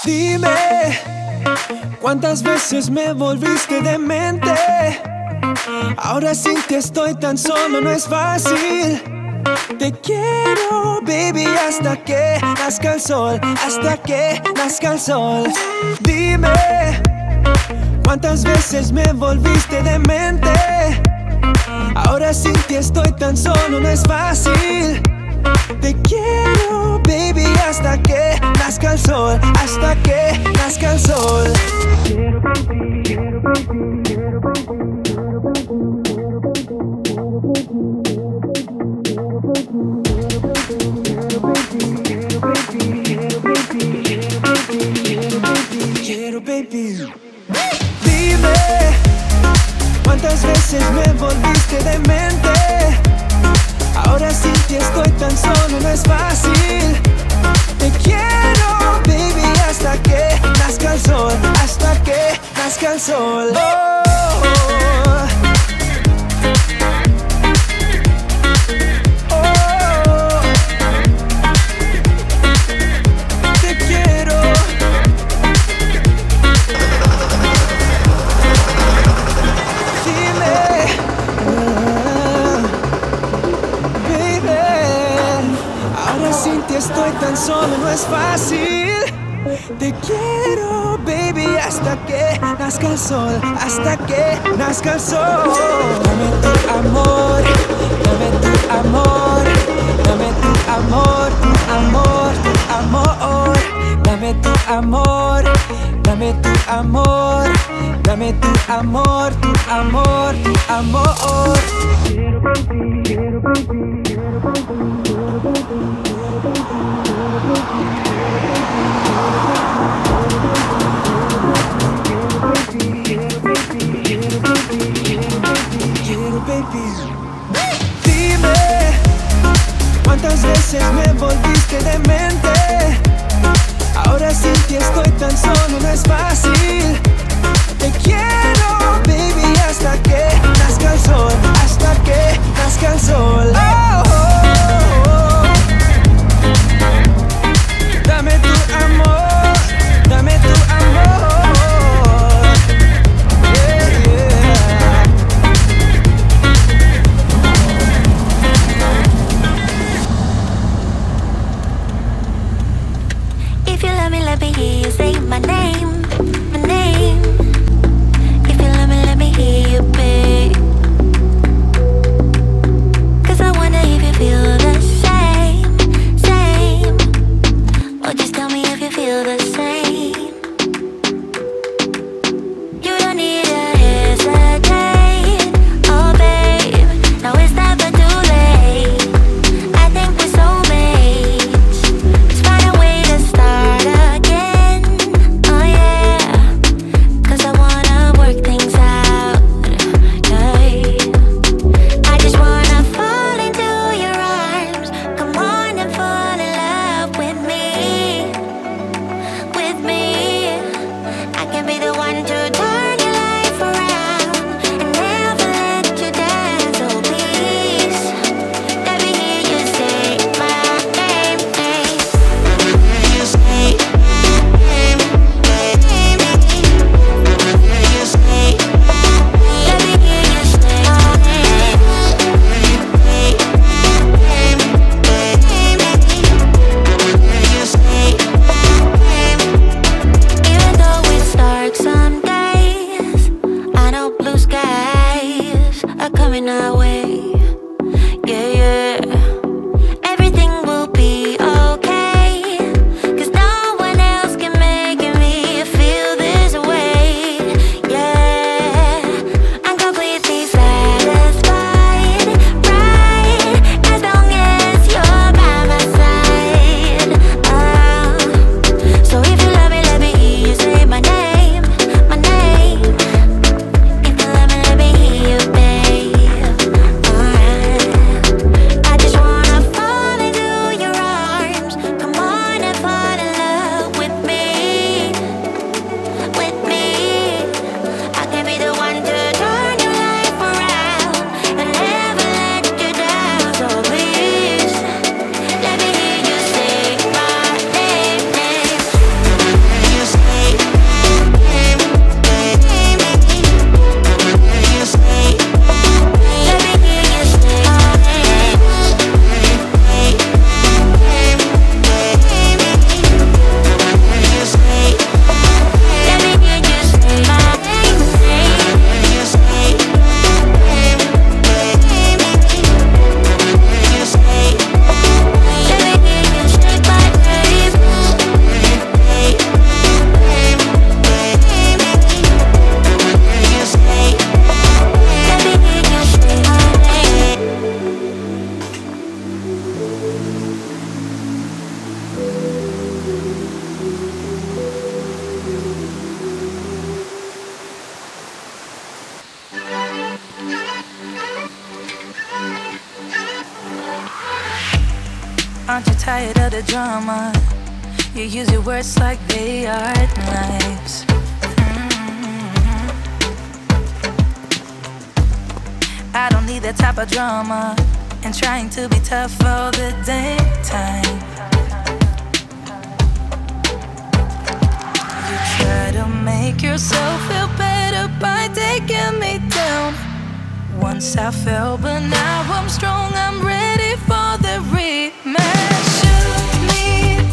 Dime, ¿cuántas veces me volviste demente? Ahora sin ti estoy tan solo, no es fácil. Te quiero, baby, hasta que nazca el sol, hasta que nazca el sol. Dime, ¿cuántas veces me volviste demente? Ahora sin ti estoy tan solo, no es fácil. Te quiero, baby, hasta que nazca el sol, hasta que nazca el sol. Quiero, baby. Dime, ¿cuántas veces me volviste demente? Ahora sin ti estoy tan solo, no es fácil. Te quiero, baby, hasta que nazca el sol, hasta que nazca el sol. Oh, oh, te quiero. Dime, ahora sin ti estoy tan solo, no es fácil. Te quiero, baby, hasta que nazca el sol, hasta que nazca el sol. Dame tu amor, dame tu amor, dame tu amor, tu amor, tu amor. Dame tu amor, dame tu amor, dame tu amor, tu amor, tu amor. Quiero, baby. Dime, ¿cuántas veces me volviste demente? Ahora sin ti estoy tan solo, no es fácil. Te quiero, baby, hasta que nazca el sol, hasta que nazca el sol. Oh, oh, oh. Dame tu amor, dame tu amor. Yeah, yeah. If you let me hear you say my name, my name. If you let me hear you, babe. 'Cause I wonder if you feel the same, same. Or just tell me if you feel the same. You don't need to hesitate, oh babe. Now it's never too late. I think we're soulmates. Let's find a way to start again, oh yeah. 'Cause I wanna work things out. tired of the drama. You use your words like they are knives. I don't need that type of drama and trying to be tough all the damn time. You try to make yourself feel better by taking me down. Once I fell, but now I'm strong, I'm ready for the rematch. Shoot me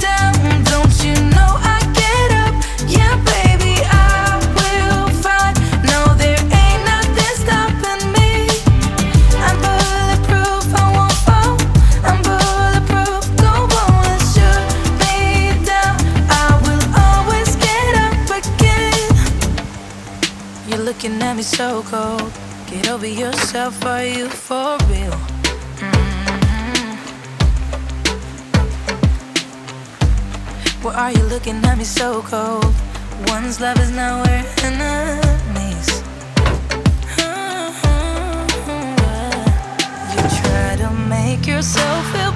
down, don't you know I get up? Yeah, baby, I will fight. No, there ain't nothing stopping me. I'm bulletproof, I won't fall. I'm bulletproof, go on and shoot me down. I will always get up again. You're looking at me so cold. Get over yourself, are you for real? Why are you looking at me so cold? One's love is now we're enemies. You try to make yourself feel